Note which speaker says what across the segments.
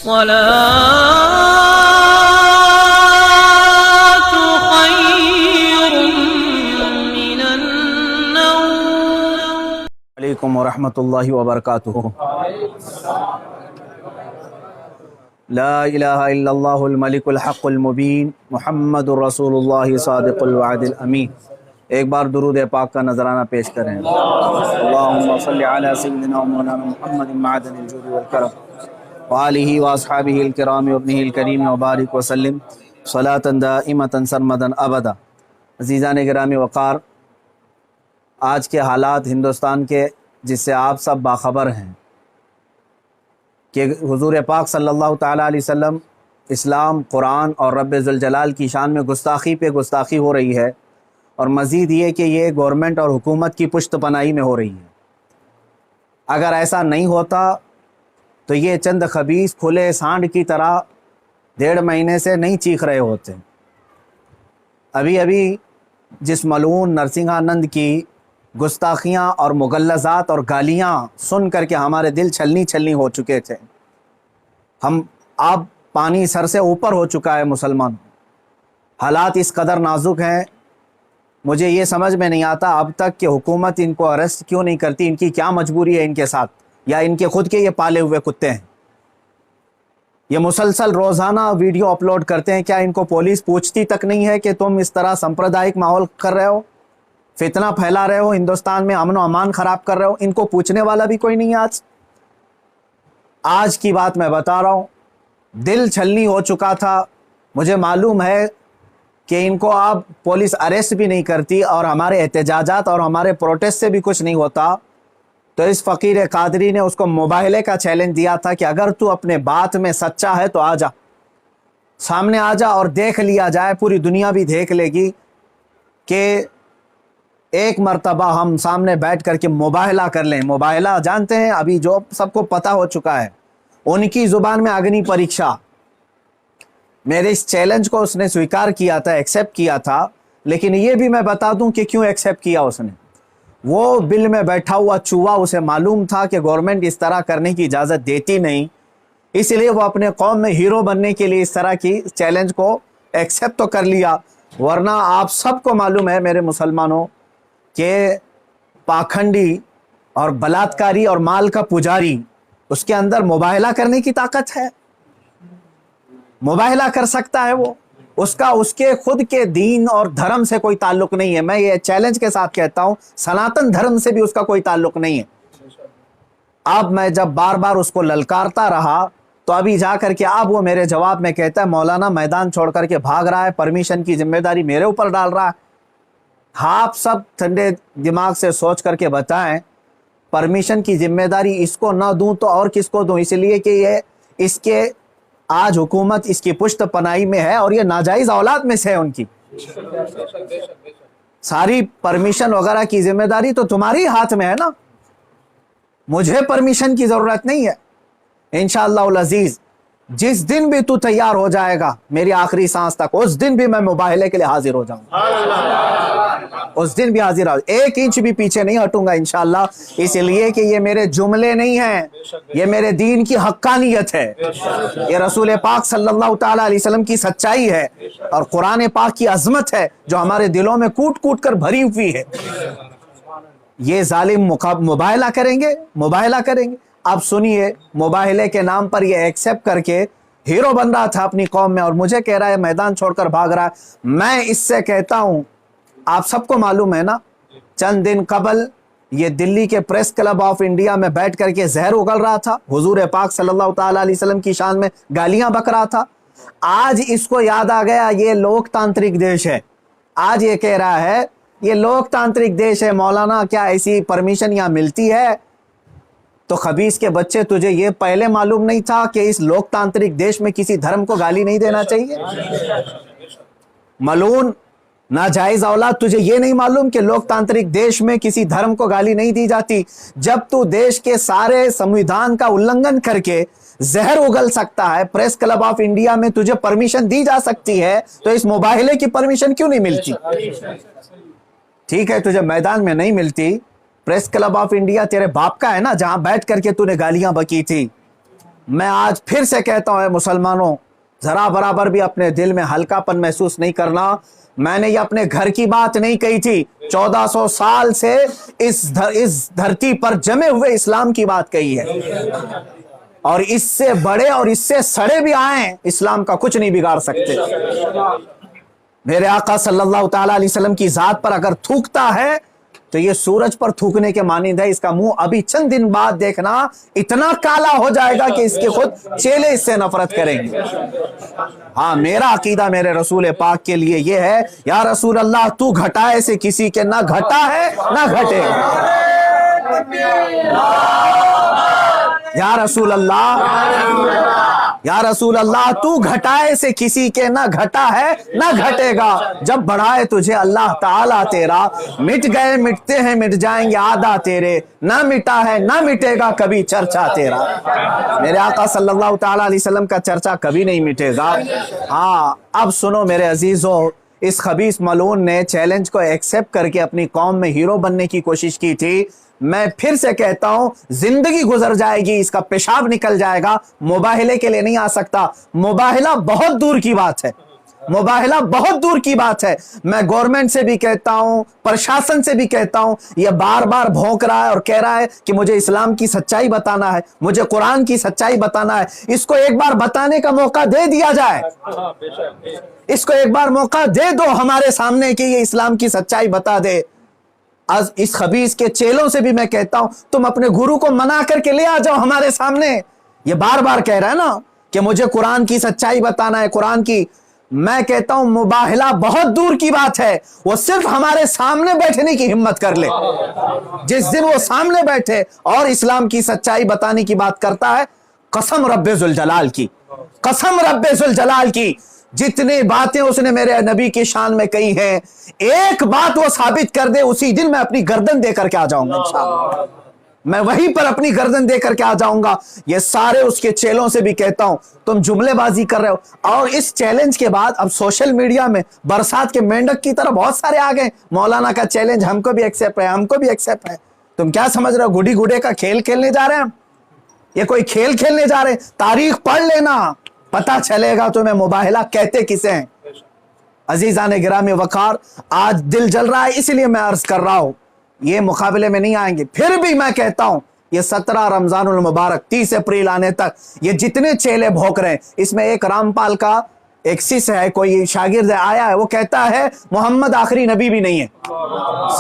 Speaker 1: الصلاة خير من النوم.
Speaker 2: علیکم ورحمۃ اللہ وبرکاتہ. لا الہ الا اللہ الملک الحق المبین محمد الرسول اللہ صادق الوعد الامین. ایک بار درود پاک کا نذرانہ پیش کریں. اللہم صلی علی سیدنا و مولانا محمد معدن الجود والکرم وآلہ واصحابہ الکرام وابنہ الکریم وبارک وسلم صلاۃ دائمۃ سرمدا ابدا. عزیزان گرامی وقار، آج کے حالات ہندوستان کے جس سے آپ سب باخبر ہیں کہ حضور پاک صلی اللہ تعالیٰ علیہ وسلم، اسلام، قرآن اور رب ذوالجلال کی شان میں گستاخی پہ گستاخی ہو رہی ہے، اور مزید یہ کہ یہ گورنمنٹ اور حکومت کی پشت پناہی میں ہو رہی ہے. اگر ایسا نہیں ہوتا تو یہ چند خبیث کھلے سانڈ کی طرح 1.5 مہینے سے نہیں چیخ رہے ہوتے. ابھی جس ملعون نرسنگھانند کی گستاخیاں اور مغلظات اور گالیاں سن کر کے ہمارے دل چھلنی ہو چکے تھے. اب پانی سر سے اوپر ہو چکا ہے مسلمان. حالات اس قدر نازک ہیں، مجھے یہ سمجھ میں نہیں آتا اب تک کہ حکومت ان کو اریسٹ کیوں نہیں کرتی. ان کی کیا مجبوری ہے ان کے ساتھ، یا ان کے خود کے یہ پالے ہوئے کتے ہیں؟ یہ مسلسل روزانہ ویڈیو اپلوڈ کرتے ہیں. کیا ان کو پولیس پوچھتی تک نہیں ہے کہ تم اس طرح سمپردائک ماحول کر رہے ہو، فتنہ پھیلا رہے ہو، ہندوستان میں امن و امان خراب کر رہے ہو؟ ان کو پوچھنے والا بھی کوئی نہیں ہے. آج کی بات میں بتا رہا ہوں، دل چھلنی ہو چکا تھا. مجھے معلوم ہے کہ ان کو اب پولیس اریسٹ بھی نہیں کرتی اور ہمارے احتجاجات اور ہمارے پروٹیسٹ سے بھی کچھ نہیں ہوتا. تو اس فقیر قادری نے اس کو مباہلے کا چیلنج دیا تھا کہ اگر تو اپنے بات میں سچا ہے تو آ جا، سامنے آ جا اور دیکھ لیا جائے، پوری دنیا بھی دیکھ لے گی کہ ایک مرتبہ ہم سامنے بیٹھ کر کے مباہلہ کر لیں. مباہلہ جانتے ہیں، ابھی جو سب کو پتہ ہو چکا ہے، ان کی زبان میں اگنی پریکشا. میرے اس چیلنج کو اس نے سویکار کیا تھا، ایکسیپٹ کیا تھا. لیکن یہ بھی میں بتا دوں کہ کیوں ایکسیپٹ کیا اس نے. وہ بل میں بیٹھا ہوا چوہا، اسے معلوم تھا کہ گورنمنٹ اس طرح کرنے کی اجازت دیتی نہیں، اس لیے وہ اپنے قوم میں ہیرو بننے کے لیے اس طرح کی چیلنج کو ایکسیپٹ تو کر لیا. ورنہ آپ سب کو معلوم ہے میرے مسلمانوں کہ پاکھنڈی اور بلاتکاری اور مال کا پجاری، اس کے اندر مباہلہ کرنے کی طاقت ہے. مباہلہ کر سکتا ہے وہ. اس کے خود کے دین اور دھرم سے کوئی تعلق نہیں ہے. میں یہ چیلنج کے ساتھ کہتا ہوں، سناتن دھرم سے بھی اس کا کوئی تعلق نہیں ہے. اب میں جب بار بار اس کو للکارتا رہا تو ابھی جا کر کے اب وہ میرے جواب میں کہتا ہے مولانا میدان چھوڑ کر کے بھاگ رہا ہے، پرمیشن کی ذمہ داری میرے اوپر ڈال رہا ہے. آپ سب ٹھنڈے دماغ سے سوچ کر کے بتائیں، پرمیشن کی ذمہ داری اس کو نہ دوں تو اور کس کو دوں؟ اس لیے کہ یہ اس کے آج حکومت اس کی پشت پناہی میں ہے اور یہ ناجائز اولاد میں سے ہے. ان کی ساری پرمیشن وغیرہ کی ذمہ داری تو تمہاری ہاتھ میں ہے نا. مجھے پرمیشن کی ضرورت نہیں ہے. انشاءاللہ العزیز جس دن بھی تو تیار ہو جائے گا میری آخری سانس تک، اس دن بھی میں مباہلے کے لیے حاضر ہو جاؤں گا. اس دن بھی حاضر ہوں، 1 انچ بھی پیچھے نہیں ہٹوں گا انشاءاللہ. اس لیے کہ یہ میرے جملے نہیں ہیں، یہ میرے دین کی حقانیت ہے، یہ رسول پاک صلی اللہ تعالیٰ علیہ وسلم کی سچائی ہے، اور قرآن پاک کی عظمت ہے جو ہمارے دلوں میں کوٹ کوٹ کر بھری ہوئی ہے. یہ ظالم مباہلہ کریں گے. اب سنیے، مباہلے کے نام پر یہ ایکسیپٹ کر کے ہیرو بن رہا تھا اپنی قوم میں، اور مجھے کہہ رہا ہے میدان چھوڑ کر بھاگ رہا ہے. میں اس سے کہتا ہوں، آپ سب کو معلوم ہے نا، چند دن قبل یہ دلی کے پریس کلب آف انڈیا میں بیٹھ کر کے زہر اگل رہا تھا، حضور پاک صلی اللہ تعالیٰ علیہ وسلم کی شان میں گالیاں بک رہا تھا. آج اس کو یاد آ گیا یہ لوک تانترک دیش ہے. آج یہ کہہ رہا ہے یہ لوک تانترک دیش ہے، مولانا کیا ایسی پرمیشن یہاں ملتی ہے؟ تو خبیث کے بچے، تجھے یہ پہلے معلوم نہیں تھا کہ اس لوک تانترک دیش میں کسی دھرم کو گالی نہیں دینا چاہیے؟ ملعون ناجائز اولاد، تجھے یہ نہیں معلوم کہ لوک تانترک دیش میں کسی دھرم کو گالی نہیں دی جاتی؟ جب تو دیش کے سارے سمویدھان کا النگھن کر کے زہر اگل سکتا ہے، پریس کلب آف انڈیا میں تجھے پرمیشن دی جا سکتی ہے، تو اس مباہلے کی پرمیشن کیوں نہیں ملتی؟ ٹھیک ہے، تجھے میدان میں نہیں ملتی، پریس کلب آف انڈیا تیرے باپ کا ہے نا، جہاں بیٹھ کر کے تو نے گالیاں بکی تھی. میں آج پھر سے کہتا ہوں اے مسلمانوں، ذرا برابر بھی اپنے دل میں ہلکا پن محسوس نہیں کرنا. میں نے یہ اپنے گھر کی بات نہیں کہی تھی، 1400 سال سے اس دھرتی پر جمے ہوئے اسلام کی بات کہی ہے. اور اس سے بڑے اور اس سے سڑے بھی آئیں، اسلام کا کچھ نہیں بگاڑ سکتے. میرے آقا صلی اللہ تعالیٰ علیہ وسلم کی ذات پر اگر تھوکتا ہے تو یہ سورج پر تھوکنے کے مانند ہے. اس کا منہ ابھی چند دن بعد دیکھنا اتنا کالا ہو جائے گا کہ اس کے خود چیلے اس سے نفرت کریں گے. ہاں، میرا عقیدہ میرے رسول پاک کے لیے یہ ہے، یا رسول اللہ تو گھٹائے سے کسی کے نہ گھٹا ہے نہ گھٹے. یا رسول اللہ، یا رسول اللہ تو گھٹائے سے کسی کے نہ گھٹا ہے نہ گھٹے گا. جب بڑھائے تجھے اللہ تعالیٰ تیرا، مٹ گئے مٹتے ہیں مٹ جائیں گے آدھا تیرے، نہ مٹا ہے نہ مٹے گا کبھی چرچا تیرا. میرے آقا صلی اللہ تعالیٰ علیہ وسلم کا چرچا کبھی نہیں مٹے گا. ہاں، اب سنو میرے عزیزو، اس خبیث ملعون نے چیلنج کو ایکسپٹ کر کے اپنی قوم میں ہیرو بننے کی کوشش کی تھی. میں پھر سے کہتا ہوں، زندگی گزر جائے گی، اس کا پیشاب نکل جائے گا، مباہلے کے لیے نہیں آ سکتا. مباہلہ بہت دور کی بات ہے، مباہلہ بہت دور کی بات ہے. میں گورنمنٹ سے بھی کہتا ہوں، پرشاسن سے بھی کہتا ہوں، یہ بار بار بھونک رہا ہے اور کہہ رہا ہے کہ مجھے اسلام کی سچائی بتانا ہے، مجھے قرآن کی سچائی بتانا ہے. اس کو ایک بار بتانے کا موقع دے دیا جائے، اس کو ایک بار موقع دے دو ہمارے سامنے کہ یہ اسلام کی سچائی بتا دے. از اس خبیث کے چیلوں سے بھی میں کہتا ہوں، تم اپنے گرو کو منا کر کے لے آ جاؤ ہمارے سامنے. یہ بار بار کہہ رہا ہے نا کہ مجھے قرآن کی سچائی بتانا ہے، قرآن کی. میں کہتا ہوں مباہلہ بہت دور کی بات ہے، وہ صرف ہمارے سامنے بیٹھنے کی ہمت کر لے. جس دن وہ سامنے بیٹھے اور اسلام کی سچائی بتانے کی بات کرتا ہے، قسم رب ذوالجلال کی، قسم رب ذوالجلال کی، جتنی باتیں اس نے میرے نبی کی شان میں کہی ہیں، ایک بات وہ ثابت کر دے، اسی دن میں اپنی گردن دے کر کے آ جاؤں گا انشاءاللہ. میں وہیں پر اپنی گردن دے کر کے آ جاؤں گا. یہ سارے اس کے چیلوں سے بھی کہتا ہوں، تم جملے بازی کر رہے ہو. اور اس چیلنج کے بعد اب سوشل میڈیا میں برسات کے مینڈک کی طرح بہت سارے آ گئے. مولانا کا چیلنج ہم کو بھی ایکسیپٹ ہے، ہم کو بھی ایکسیپٹ ہے. تم کیا سمجھ رہے ہو گڈی گڈے کا کھیل کھیلنے جا رہے ہیں ہم؟ یہ کوئی کھیل کھیلنے جا رہے ہیں؟ تاریخ پڑھ لینا، پتا چلے گا تمہیں مباہلہ کہتے کسے ہیں. عزیزان گرامی وقار، آج دل جل رہا ہے اس لیے میں عرض کر رہا ہوں، یہ مقابلے میں نہیں آئیں گے. پھر بھی میں کہتا ہوں، یہ 17 رمضان المبارک 30 اپریل آنے تک یہ جتنے چیلے بھوک رہے ہیں، اس میں ایک رامپال کا ایک سس ہے، کوئی شاگرد آیا ہے، وہ کہتا ہے محمد آخری نبی بھی نہیں ہے صلی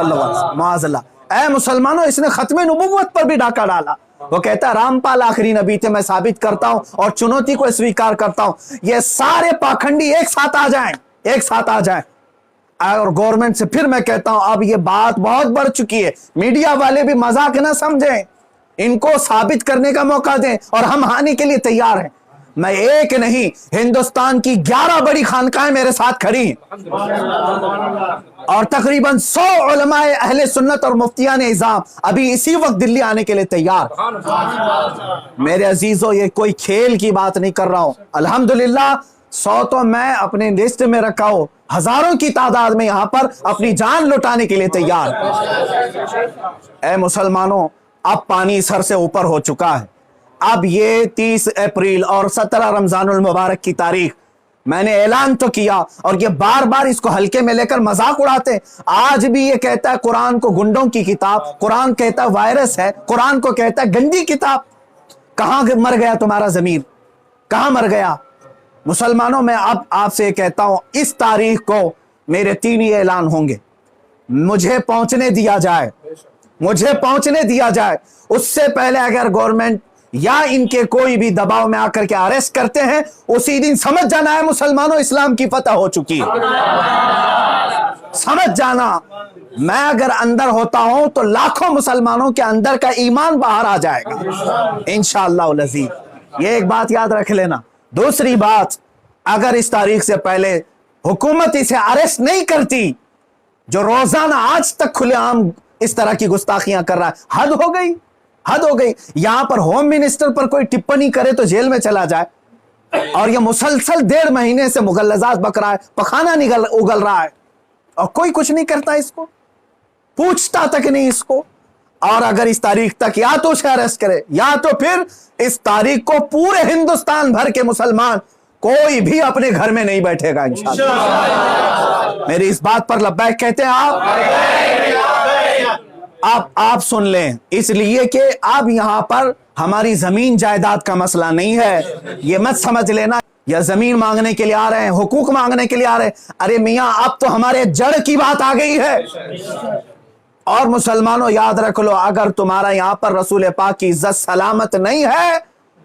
Speaker 2: اللہ علیہ وسلم. معاذ اللہ. اے مسلمانوں، اس نے ختم نبوت پر بھی ڈاکہ ڈالا. وہ کہتا ہے رامپال آخری نبی تھے، میں ثابت کرتا ہوں اور چنوتی کو اسویکار کرتا ہوں. یہ سارے پاکھنڈی ایک ساتھ آ جائیں، ایک ساتھ آ جائیں. اور گورنمنٹ سے پھر میں کہتا ہوں، اب یہ بات بہت بڑھ چکی ہے. میڈیا والے بھی مذاق نہ سمجھیں، ان کو ثابت کرنے کا موقع دیں اور ہم آنے کے لیے تیار ہیں. میں ایک نہیں، ہندوستان کی 11 بڑی خانقاہیں میرے ساتھ کھڑی ہیں اور تقریباً 100 علماء اہل سنت اور مفتیان اعظام ابھی اسی وقت دلی آنے کے لیے تیار. میرے عزیزو، یہ کوئی کھیل کی بات نہیں کر رہا ہوں. الحمدللہ 100 تو میں اپنے لسٹ میں رکھا ہوں، ہزاروں کی تعداد میں یہاں پر اپنی جان لٹانے کے لیے تیار. اے مسلمانوں، اب پانی سر سے اوپر ہو چکا ہے. اب یہ 30 اپریل اور 17 رمضان المبارک کی تاریخ میں نے اعلان تو کیا، اور یہ بار بار اس کو ہلکے میں لے کر مذاق اڑاتے. آج بھی یہ کہتا ہے قرآن کو گنڈوں کی کتاب، قرآن کہتا ہے وائرس ہے، قرآن کو کہتا ہے گندی کتاب. کہاں مر گیا تمہارا ضمیر؟ کہاں مر گیا؟ مسلمانوں، میں اب آپ سے کہتا ہوں، اس تاریخ کو میرے 3 ہی اعلان ہوں گے. مجھے پہنچنے دیا جائے، مجھے پہنچنے دیا جائے. اس سے پہلے اگر گورنمنٹ یا ان کے کوئی بھی دباؤ میں آ کر کے اریسٹ کرتے ہیں، اسی دن سمجھ جانا ہے مسلمانوں، اسلام کی فتح ہو چکی ہے. سمجھ جانا. میں اگر اندر ہوتا ہوں تو لاکھوں مسلمانوں کے اندر کا ایمان باہر آ جائے گا انشاءاللہ العزیز. یہ ایک بات یاد رکھ لینا. دوسری بات، اگر اس تاریخ سے پہلے حکومت اسے اریسٹ نہیں کرتی، جو روزانہ آج تک کھلے عام اس طرح کی گستاخیاں کر رہا ہے، حد ہو گئی، حد ہو گئی. یہاں پر ہوم منسٹر پر کوئی ٹپنی کرے تو جیل میں چلا جائے، اور یہ مسلسل 1.5 مہینے سے مغلظات بک رہا ہے، پخانہ اگل رہا ہے، اور کوئی کچھ نہیں کرتا، اس کو پوچھتا تک نہیں اس کو. اور اگر اس تاریخ تک یا تو اسے اریسٹ کرے یا تو پھر اس تاریخ کو پورے ہندوستان بھر کے مسلمان کوئی بھی اپنے گھر میں نہیں بیٹھے گا انشاءاللہ۔ میری اس بات پر لبیک کہتے ہیں آپ سن لیں، اس لیے کہ اب یہاں پر ہماری زمین جائیداد کا مسئلہ نہیں ہے، یہ مت سمجھ لینا یا زمین مانگنے کے لیے آ رہے ہیں، حقوق مانگنے کے لیے آ رہے ہیں۔ ارے میاں اب تو ہمارے جڑ کی بات آ گئی ہے۔ اور مسلمانوں یاد رکھ لو، اگر تمہارا یہاں پر رسول پاک کی عزت سلامت نہیں ہے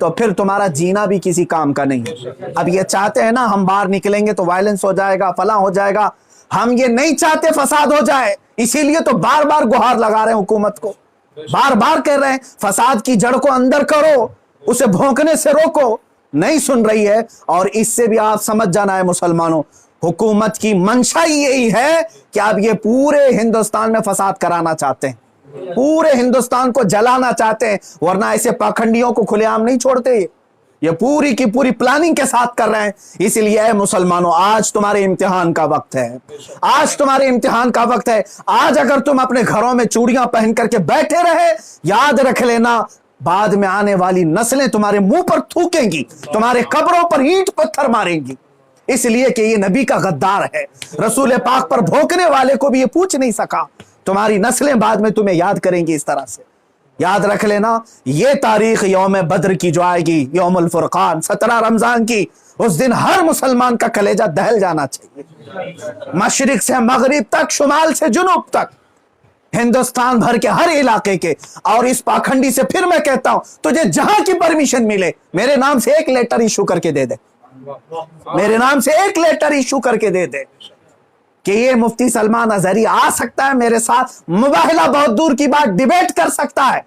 Speaker 2: تو پھر تمہارا جینا بھی کسی کام کا نہیں ہے۔ اب یہ چاہتے ہیں نا ہم باہر نکلیں گے تو وائلنس ہو جائے گا، فلاں ہو جائے گا، ہم یہ نہیں چاہتے فساد ہو جائے، اسی لیے تو بار بار گہار لگا رہے ہیں حکومت کو، بار بار کہہ رہے ہیں فساد کی جڑ کو اندر کرو، اسے بھونکنے سے روکو، نہیں سن رہی ہے۔ اور اس سے بھی آپ سمجھ جانا ہے مسلمانوں، حکومت کی منشا یہی ہے کہ آپ یہ پورے ہندوستان میں فساد کرانا چاہتے ہیں، پورے ہندوستان کو جلانا چاہتے ہیں، ورنہ ایسے پاکھنڈیوں کو کھلے عام نہیں چھوڑتے، یہ پوری کی پوری پلاننگ کے ساتھ کر رہے ہیں۔ اس لیے اے مسلمانوں، آج تمہارے امتحان کا وقت ہے، آج تمہارے امتحان کا وقت ہے۔ آج اگر تم اپنے گھروں میں چوڑیاں پہن کر کے بیٹھے رہے، یاد رکھ لینا بعد میں آنے والی نسلیں تمہارے منہ پر تھوکیں گی، تمہارے قبروں پر اینٹ پتھر ماریں گی، اس لیے کہ یہ نبی کا غدار ہے، رسول پاک پر بھونکنے والے کو بھی یہ پوچھ نہیں سکا۔ تمہاری نسلیں بعد میں تمہیں یاد کریں گی اس طرح سے۔ یاد رکھ لینا یہ تاریخ یوم بدر کی جو آئے گی، یوم الفرقان 17 رمضان کی، اس دن ہر مسلمان کا کلیجہ دہل جانا چاہیے، مشرق سے مغرب تک، شمال سے جنوب تک، ہندوستان بھر کے ہر علاقے کے۔ اور اس پاکھنڈی سے پھر میں کہتا ہوں، تجھے جہاں کی پرمیشن ملے میرے نام سے ایک لیٹر ایشو کر کے دے دے، میرے نام سے ایک لیٹر ایشو کر کے دے دے کہ یہ مفتی سلمان اظہری آ سکتا ہے میرے ساتھ، مباہلہ بہت دور کی بات، ڈیبیٹ کر سکتا ہے،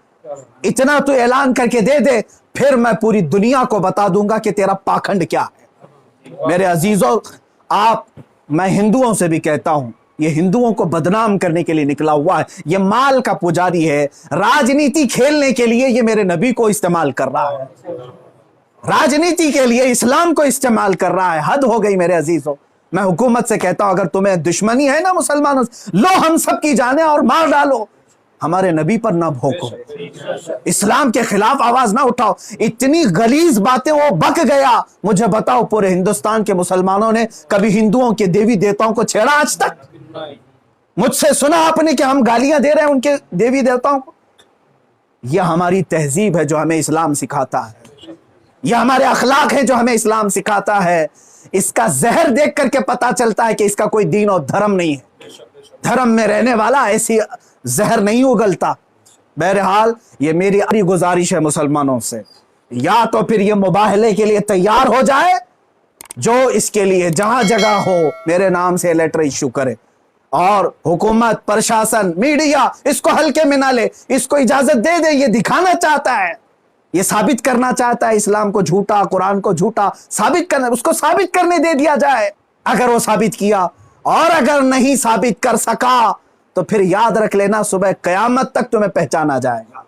Speaker 2: اتنا تو اعلان کر کے دے دے، پھر میں پوری دنیا کو بتا دوں گا کہ تیرا پاکھنڈ کیا ہے۔ میرے عزیزوں، میں ہندوؤں سے بھی کہتا ہوں، یہ ہندوؤں کو بدنام کرنے کے لیے نکلا ہوا ہے، یہ مال کا پجاری ہے، راجنیتی کھیلنے کے لیے یہ میرے نبی کو استعمال کر رہا ہے، راجنیتی کے لیے اسلام کو استعمال کر رہا ہے۔ حد ہو گئی میرے عزیزوں۔ میں حکومت سے کہتا ہوں، اگر تمہیں دشمنی ہے نا مسلمانوں سے، لو ہم سب کی جانیں اور مار ڈالو، ہمارے نبی پر نہ بھوکو، اسلام کے خلاف آواز نہ اٹھاؤ۔ اتنی غلیظ باتیں وہ بک گیا۔ مجھے بتاؤ پورے ہندوستان کے مسلمانوں نے کبھی ہندوؤں کے دیوی دیوتاؤں کو چھیڑا آج تک؟ مجھ سے سنا آپ نے کہ ہم گالیاں دے رہے ہیں ان کے دیوی دیوتاؤں کو؟ یہ ہماری تہذیب ہے جو ہمیں اسلام سکھاتا ہے، یہ ہمارے اخلاق ہیں جو ہمیں اسلام سکھاتا ہے۔ اس کا زہر دیکھ کر کے پتا چلتا ہے کہ اس کا کوئی دین اور دھرم نہیں ہے، دھرم میں رہنے والا ایسی زہر نہیں اگلتا۔ بہرحال یہ میری گزارش ہے مسلمانوں سے، یا تو پھر یہ مباہلے کے لیے تیار ہو جائے، جو اس کے لیے جہاں جگہ ہو میرے نام سے لیٹر ایشو کرے، اور حکومت، پرشاسن، میڈیا اس کو ہلکے میں نہ لے، اس کو اجازت دے دے۔ یہ دکھانا چاہتا ہے، یہ ثابت کرنا چاہتا ہے اسلام کو جھوٹا، قرآن کو جھوٹا ثابت کرنا، اس کو ثابت کرنے دے دیا جائے۔ اگر وہ ثابت کیا، اور اگر نہیں ثابت کر سکا تو پھر یاد رکھ لینا صبح قیامت تک تمہیں پہچانا جائے گا،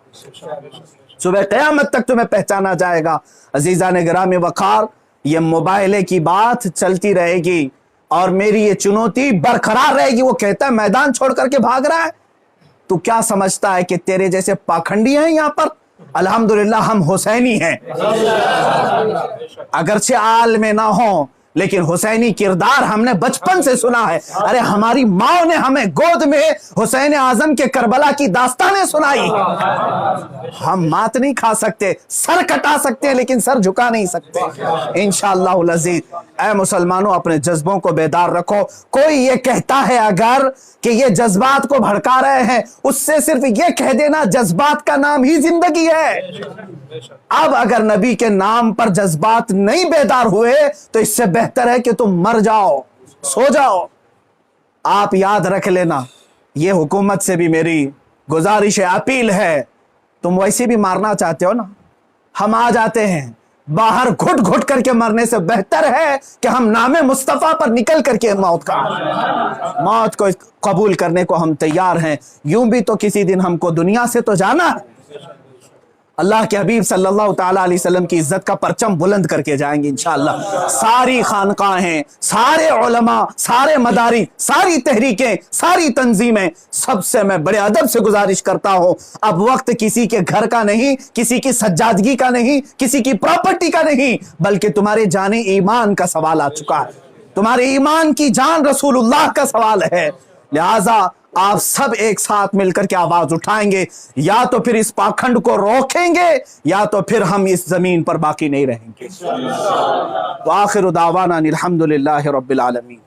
Speaker 2: صبح قیامت تک تمہیں پہچانا جائے گا۔ عزیزان گرامی وقار، یہ مباہلے کی بات چلتی رہے گی اور میری یہ چنوتی برقرار رہے گی۔ وہ کہتا ہے میدان چھوڑ کر کے بھاگ رہا ہے، تو کیا سمجھتا ہے کہ تیرے جیسے پاکھنڈی ہیں یہاں پر؟ الحمدللہ ہم حسینی ہیں، اگرچہ آل میں نہ ہوں لیکن حسینی کردار ہم نے بچپن سے سنا ہے۔ ارے ہماری ماں نے ہمیں گود میں حسین اعظم کے کربلا کی داستانیں سنائی۔ ہم مات نہیں کھا سکتے، سر کٹا سکتے ہیں لیکن سر جھکا نہیں سکتے انشاءاللہ العزیز۔ اے مسلمانوں، اپنے جذبوں کو بیدار رکھو۔ کوئی یہ کہتا ہے اگر کہ یہ جذبات کو بھڑکا رہے ہیں، اس سے صرف یہ کہہ دینا جذبات کا نام ہی زندگی ہے۔ اب اگر نبی کے نام پر جذبات نہیں بیدار ہوئے تو اس سے بہتر ہے کہ تم مر جاؤ، سو جاؤ۔ آپ یاد رکھ لینا، یہ حکومت سے بھی میری گزارش ہے، اپیل ہے، تم ویسے بھی مارنا چاہتے ہو نا، ہم آ جاتے ہیں، باہر گھٹ گھٹ کر کے مرنے سے بہتر ہے کہ ہم نام مصطفیٰ پر نکل کر کے موت کو قبول کرنے کو ہم تیار ہیں۔ یوں بھی تو کسی دن ہم کو دنیا سے تو جانا ہے، اللہ کے حبیب صلی اللہ تعالیٰ علیہ وسلم کی عزت کا پرچم بلند کر کے جائیں گے انشاءاللہ۔ ساری خانقاہیں، سارے علماء، سارے مدارس، ساری تحریکیں، ساری تنظیمیں، سب سے میں بڑے ادب سے گزارش کرتا ہوں، اب وقت کسی کے گھر کا نہیں، کسی کی سجادگی کا نہیں، کسی کی پراپرٹی کا نہیں، بلکہ تمہارے جان ایمان کا سوال آ چکا ہے، تمہارے ایمان کی جان رسول اللہ کا سوال ہے۔ لہٰذا آپ سب ایک ساتھ مل کر کے آواز اٹھائیں گے، یا تو پھر اس پاکھنڈ کو روکیں گے یا تو پھر ہم اس زمین پر باقی نہیں رہیں گے۔ وآخر دعوانا الحمدللہ رب العالمین۔